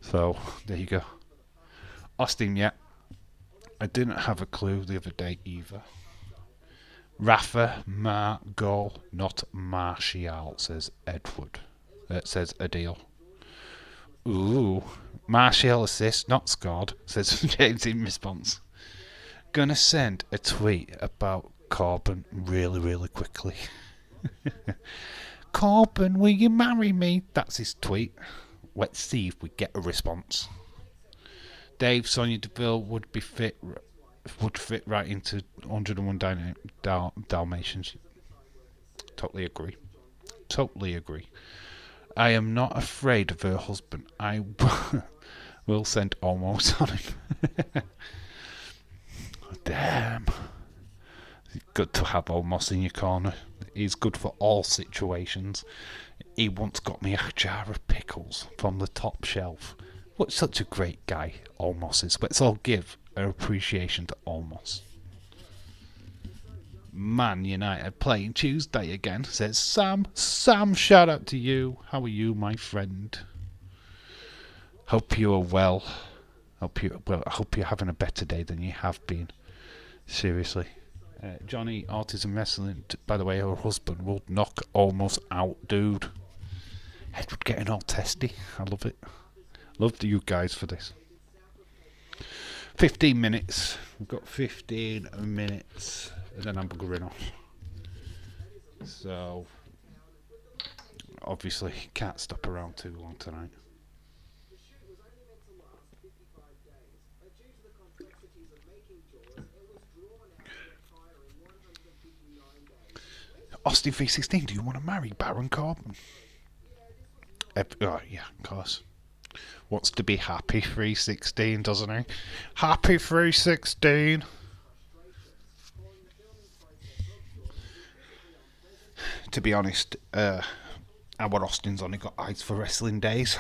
So there you go. Austin, yeah. I didn't have a clue the other day either. Rafa, goal, not Martial, says Edward. Says Adil. Ooh, Martial assist, not scored, says James in response. Gonna send a tweet about Corbyn really, really quickly. Corbyn, will you marry me? That's his tweet. Let's see if we get a response. Dave, Sonia Deville would fit right into 101 Dalmatians. Totally agree. I am not afraid of her husband. I will send almost on him. Damn. It's good to have almost in your corner. He's good for all situations. He once got me a jar of pickles from the top shelf. What such a great guy Almos is. Let's all give our appreciation to Almos. Man United playing Tuesday again, says Sam. Sam, shout out to you. How are you, my friend? Hope you are well. I hope you're having a better day than you have been. Seriously. Johnny, Autism Wrestling, by the way, her husband will knock almost out, dude. Edward getting all testy. I love it. Love you guys for this. 15 minutes. We've got 15 minutes. And then I'm buggering off. So, obviously, can't stop around too long tonight. Austin 316, do you want to marry Baron Corbin? Oh, yeah, of course. Wants to be happy 316, doesn't he? Happy 316. To be honest, our Austin's only got eyes for wrestling days.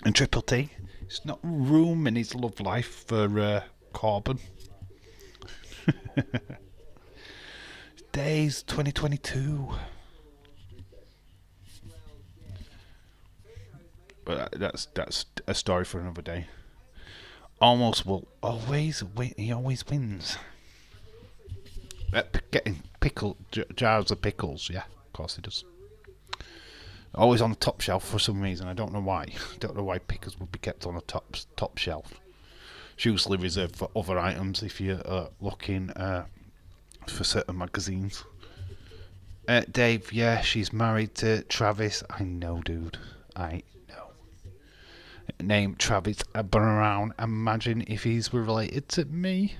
And Triple T, it's not room in his love life for Corbin. Days 2022. But that's a story for another day. Almost will always win. He always wins. Getting jars of pickles. Yeah, of course he does. Always on the top shelf for some reason. I don't know why. I don't know why pickles would be kept on the top shelf. It's usually reserved for other items if you're looking for certain magazines. Dave, yeah, she's married to Travis. I know, dude. I know. Name Travis Brown. Imagine if he's related to me.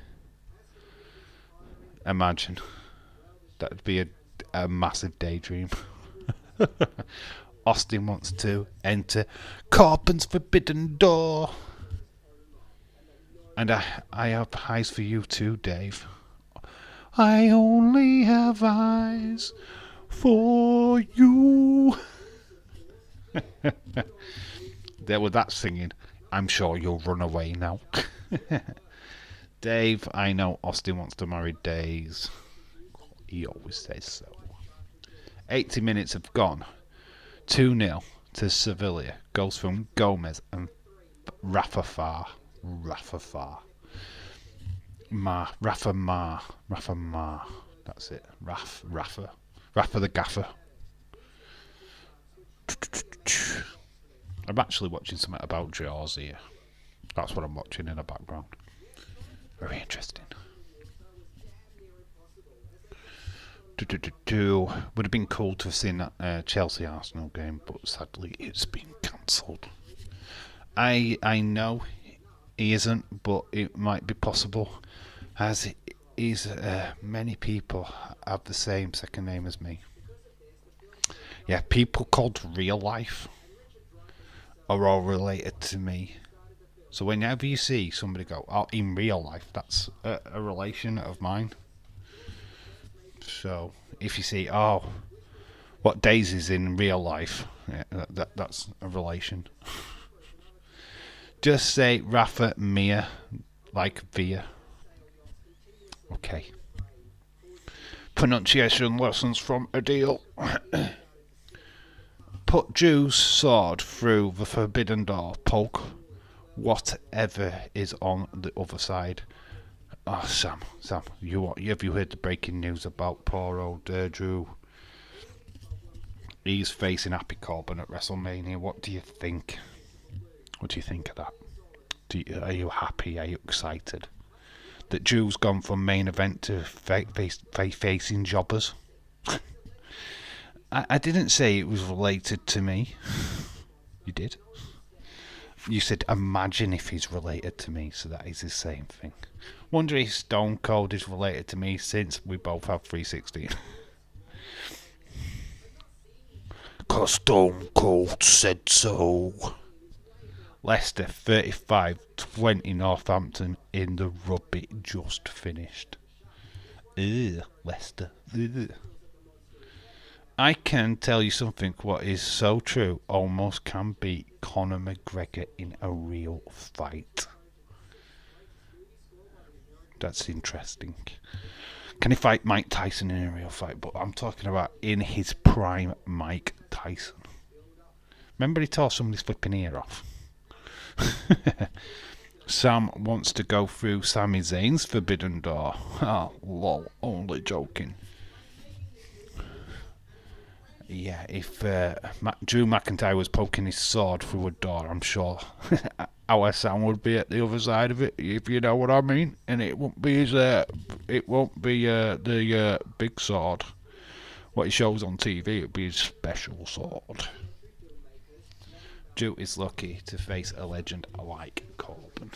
Imagine. That'd be a massive daydream. Austin wants to enter Corbin's forbidden door. And I have eyes for you too, Dave. I only have eyes for you. There with that singing, I'm sure you'll run away now. Dave, I know Austin wants to marry Days. He always says so. 80 minutes have gone. 2-0 to Sevilla. Goals from Gomez and Rafa. Rafa Ma. That's it. Rafa the gaffer. I'm actually watching something about Jaws here. That's what I'm watching in the background. Very interesting. Would have been cool to have seen that Chelsea Arsenal game, but sadly it's been cancelled. I know he isn't, but it might be possible, as many people have the same second name as me. Yeah, people called real life are all related to me. So whenever you see somebody go, "Oh, in real life," that's a relation of mine. So if you see, "Oh, what Daisy's in real life," yeah, that's a relation. Just say Rafa Mia, like Via. Okay. Pronunciation lessons from Adil. Put Jew's sword through the forbidden door. Poke whatever is on the other side. Oh, Sam, have you heard the breaking news about poor old Drew? He's facing Happy Corbin at WrestleMania. What do you think? What do you think of that? Are you happy? Are you excited that Drew's gone from main event to facing jobbers? I didn't say it was related to me. You did. You said, imagine if he's related to me, so that is the same thing. Wonder if Stone Cold is related to me, since we both have 316. 'Cause Stone Cold said so. Leicester 35-20 Northampton in the rugby just finished. Leicester. I can tell you something what is so true, almost can beat Conor McGregor in a real fight. That's interesting. Can he fight Mike Tyson in a real fight? But I'm talking about in his prime Mike Tyson. Remember he tore somebody's flipping ear off? Sam wants to go through Sami Zayn's forbidden door. Oh, lol, only joking. Yeah, if Drew McIntyre was poking his sword through a door, I'm sure our Sam would be at the other side of it, if you know what I mean. And it won't be the big sword, what he shows on TV. It'd be his special sword. Drew is lucky to face a legend like Corbin.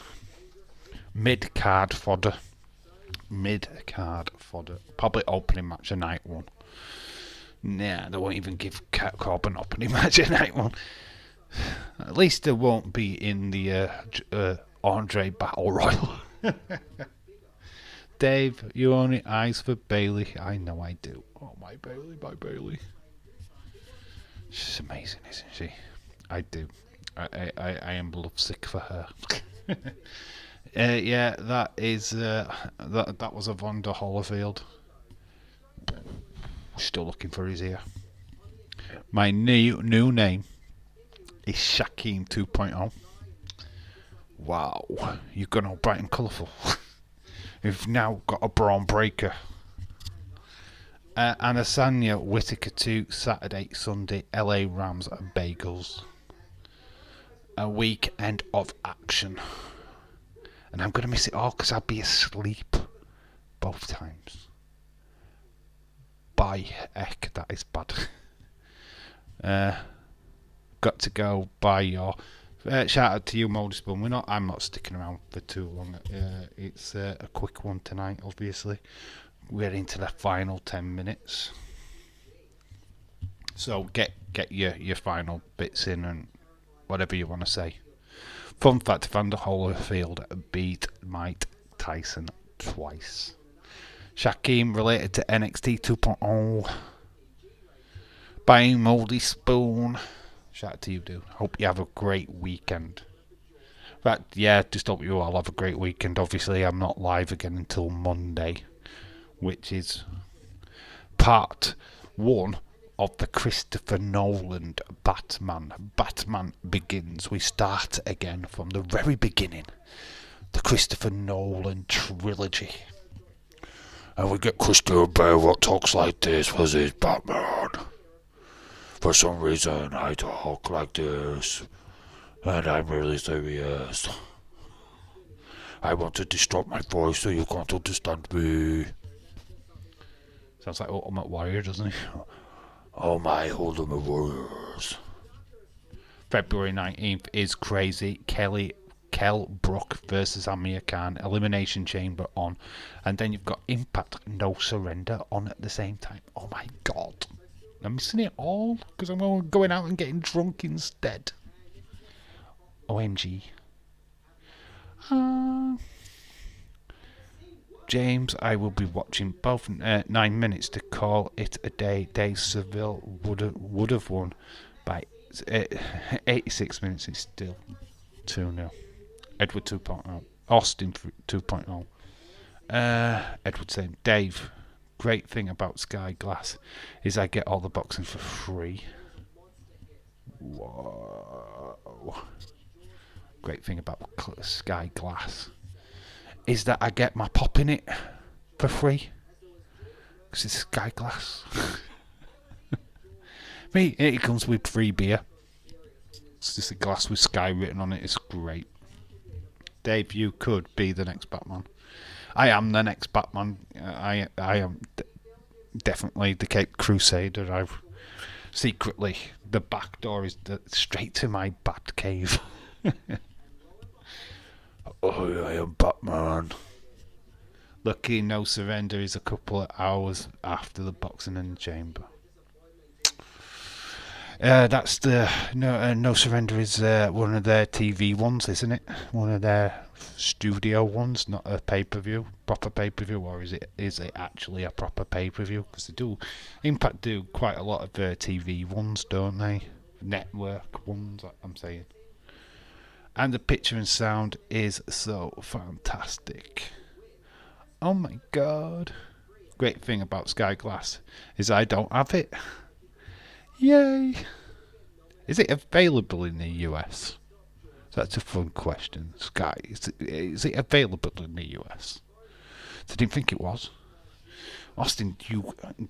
Mid-card fodder. Mid-card fodder. Probably opening match of night one. Nah, they won't even give Corbin opening match of night one. At least they won't be in the Andre Battle Royal. Dave, you only eyes for Bailey. I know I do. Oh, my Bailey, my Bailey. She's amazing, isn't she? I do. I am lovesick for her. Yeah, that is that was a Vonda Holyfield. Still looking for his ear. My new name is Shaquem 2.0. Wow, you've gone all bright and colourful. You've now got a Braun Breaker. Adesanya Whittaker 2, Saturday, Sunday, LA Rams and Bagels. A weekend of action. And I'm going to miss it all because I'll be asleep both times. By heck, that is bad. Got to go buy your... shout out to you, Moldyspoon. I'm not sticking around for too long. It's a quick one tonight, obviously. We're into the final 10 minutes. So get your final bits in and whatever you want to say. Fun fact, Evander Holyfield beat Mike Tyson twice. Shaquem related to NXT 2.0. Buying Moldy Spoon. Shout out to you, dude. Hope you have a great weekend. But yeah, just hope you all have a great weekend. Obviously, I'm not live again until Monday, which is part 1 of the Christopher Nolan Batman. Batman Begins. We start again from the very beginning. The Christopher Nolan trilogy. And we get Christopher Bale what talks like this was his Batman. For some reason I talk like this. And I'm really serious. I want to distort my voice so you can't understand me. Sounds like Ultimate Warrior, doesn't he? Oh my Ultimate Warriors. February 19th is crazy. Kell Brook versus Amir Khan. Elimination Chamber on. And then you've got Impact No Surrender on at the same time. Oh my god. I'm missing it all because I'm going out and getting drunk instead. OMG. James, I will be watching both 9 minutes to call it a day. Dave Seville would have won by 86 minutes. It's still 2-0. Edward 2.0. Austin 2.0. Edward saying, Dave, great thing about Sky Glass is I get all the boxing for free. Whoa. Great thing about Sky Glass is that I get my pop in it for free because it's Sky Glass. Me, it comes with free beer. It's just a glass with Sky written on it. It's great. Dave, you could be the next Batman. I am the next Batman. I am definitely the Cape Crusader. I've secretly, the back door is straight to my Bat Cave. Oh, I am Batman. Lucky No Surrender is a couple of hours after the Boxing in the Chamber. That's the No Surrender is one of their TV ones, isn't it? One of their studio ones, not a pay-per-view, proper pay-per-view, or is it actually a proper pay-per-view? Because they do, Impact do quite a lot of TV ones, don't they? Network ones, I'm saying. And the picture and sound is so fantastic. Oh my god. Great thing about Sky Glass is I don't have it. Yay. Is it available in the US? That's a fun question. Sky, is it available in the US? I didn't think it was. Austin,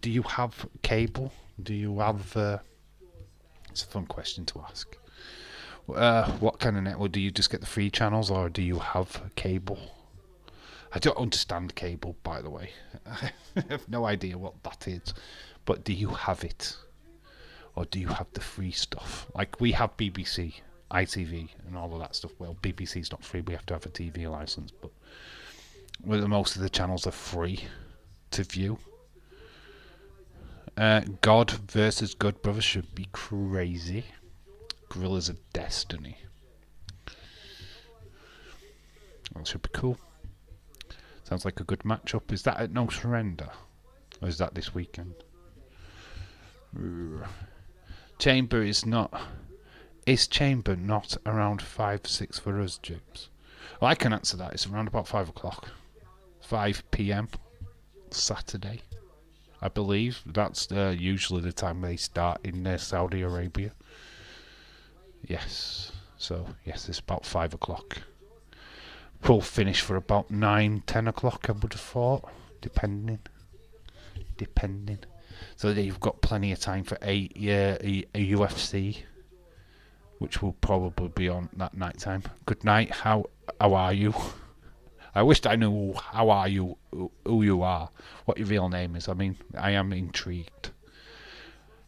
do you have cable? Do you have... It's a fun question to ask. What kind of network? Do you just get the free channels or do you have cable? I don't understand cable, by the way. I have no idea what that is. But do you have it? Or do you have the free stuff? Like we have BBC. ITV and all of that stuff. Well, BBC's not free, we have to have a TV licence, but most of the channels are free to view. God versus Good Brothers should be crazy. Gorillas of Destiny. That should be cool. Sounds like a good matchup. Is that at No Surrender? Or is that this weekend? Chamber is not... Is Chamber not around 5-6 for us, James? Well, I can answer that. It's around about 5 o'clock. 5 p.m. Saturday, I believe. That's usually the time they start in Saudi Arabia. Yes. So, yes, it's about 5 o'clock. We'll finish for about 9-10 o'clock, I would have thought. Depending. So you've got plenty of time for a UFC, which will probably be on that night time. Good night. How are you? I wished I knew how are you, who you are, what your real name is. I mean, I am intrigued.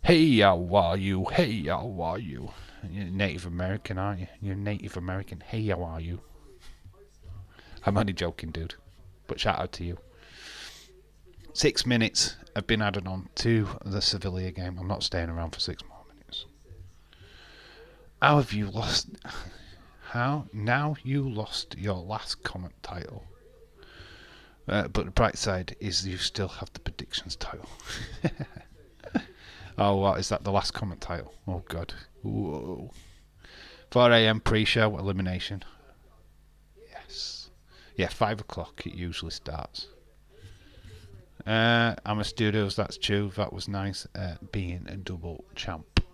Hey, how are you? Hey, how are you? You're Native American, aren't you? You're Native American. Hey, how are you? I'm only joking, dude. But shout out to you. 6 minutes have been added on to the Sevilla game. I'm not staying around for 6 more minutes. How have you lost... How? Now you lost your last comment title. But the bright side is you still have the predictions title. Oh, what? Is that the last comment title? Oh, God. Whoa. 4 a.m. pre-show elimination. Yes. Yeah, 5 o'clock it usually starts. Amma Studios, that's true. That was nice. Being a double champ.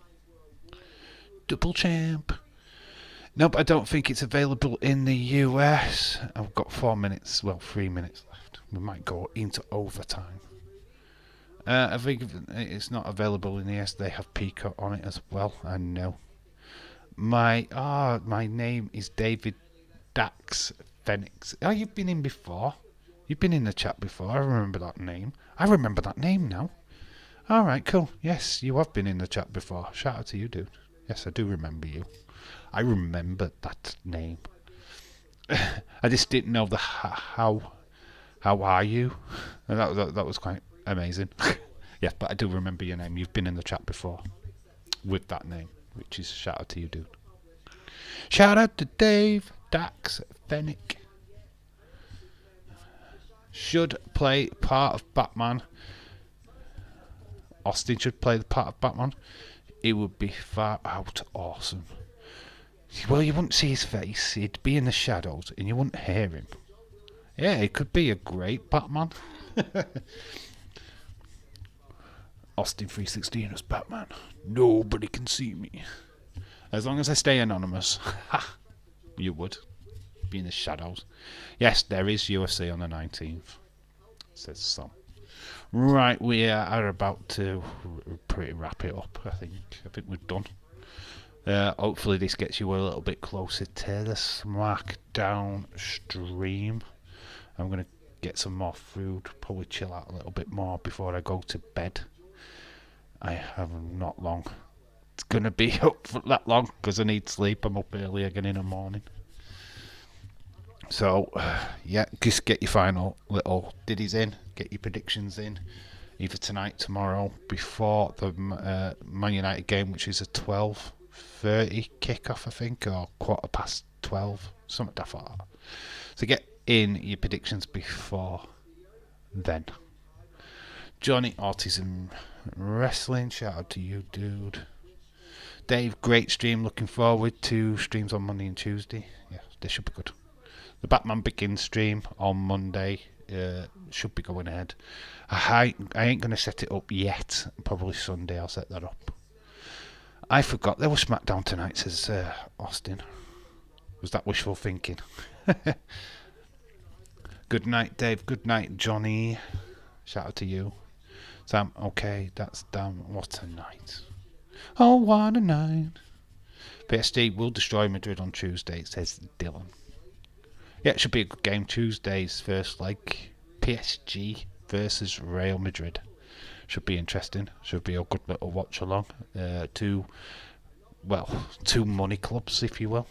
Double champ. Nope, I don't think it's available in the US. I've got 4 minutes, well, 3 minutes left. We might go into overtime. I think it's not available in the US. They have Peacock on it as well. I know. My name is David Dax Phoenix. Oh, you've been in before. You've been in the chat before. I remember that name. I remember that name now. Alright, cool. Yes, you have been in the chat before. Shout out to you, dude. Yes, I do remember you. I remember that name. I just didn't know the how are you? And that was quite amazing. Yeah, but I do remember your name. You've been in the chat before with that name, which is shout out to you, dude. Shout out to Dave Dax Fennick. Should play part of Batman. Austin should play the part of Batman. It would be far out awesome. Well, you wouldn't see his face. He'd be in the shadows and you wouldn't hear him. Yeah, it could be a great Batman. Austin 316 as Batman. Nobody can see me. As long as I stay anonymous. Ha! You would. Be in the shadows. Yes, there is UFC on the 19th. Says some. Right, we are about to pretty wrap it up, I think. I think we're done. Hopefully this gets you a little bit closer to the SmackDown stream. I'm going to get some more food, probably chill out a little bit more before I go to bed. I have not long. It's going to be up for that long because I need sleep. I'm up early again in the morning. So, yeah, just get your final little ditties in, get your predictions in, either tonight, tomorrow, before the Man United game, which is a 12:30 kickoff, I think, or 12:15, something like that. So get in your predictions before then. Johnny Autism Wrestling, shout out to you, dude. Dave, great stream, looking forward to streams on Monday and Tuesday. Yeah, they should be good. The Batman Begins stream on Monday should be going ahead. I ain't going to set it up yet. Probably Sunday I'll set that up. I forgot there was SmackDown tonight, says Austin. Was that wishful thinking? Good night, Dave. Good night, Johnny. Shout out to you. Sam, okay, that's damn. What a night. Oh, what a night. PSG will destroy Madrid on Tuesday, says Dylan. Yeah, it should be a good game. Tuesday's first leg. PSG versus Real Madrid. Should be interesting. Should be a good little watch along. Two well, two money clubs, if you will.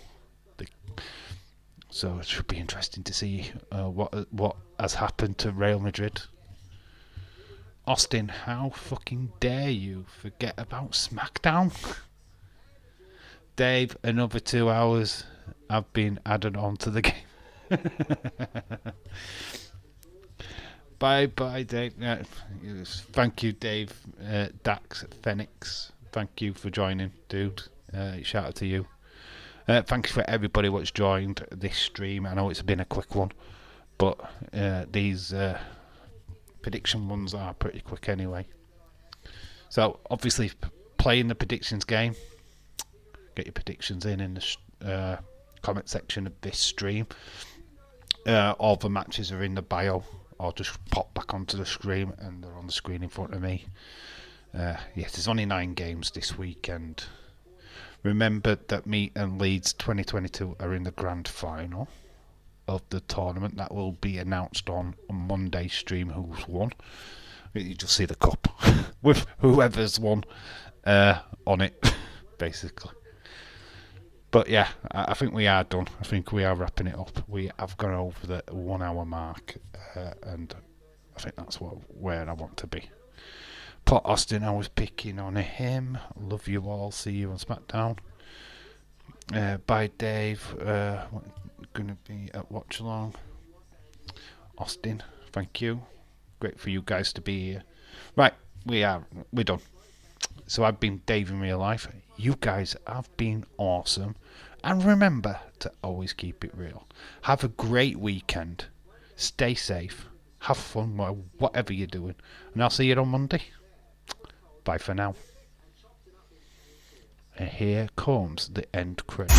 So it should be interesting to see what has happened to Real Madrid. Austin, how fucking dare you forget about SmackDown? Dave, another 2 hours have been added on to the game. Bye, Dave. Thank you, Dave. Dax Phoenix. Thank you for joining, dude. Shout out to you. Thanks for everybody what's joined this stream. I know it's been a quick one, but these prediction ones are pretty quick anyway. So obviously, playing the predictions game. Get your predictions in the comment section of this stream. All the matches are in the bio, or just pop back onto the screen and they're on the screen in front of me. Yes, there's only 9 games this weekend. Remember that me and Leeds 2022 are in the grand final of the tournament. That will be announced on Monday's stream who's won. You just see the cup with whoever's won on it, basically. But yeah, I think we are done. I think we are wrapping it up. We have gone over the 1 hour mark, and I think that's where I want to be. Pot Austin, I was picking on him. Love you all. See you on SmackDown. Bye, Dave. Gonna be at Watch Along. Austin, thank you. Great for you guys to be here. Right, we're done. So I've been Dave in real life. You guys have been awesome. And remember to always keep it real. Have a great weekend. Stay safe. Have fun, whatever you're doing. And I'll see you on Monday. Bye for now. And here comes the end credits.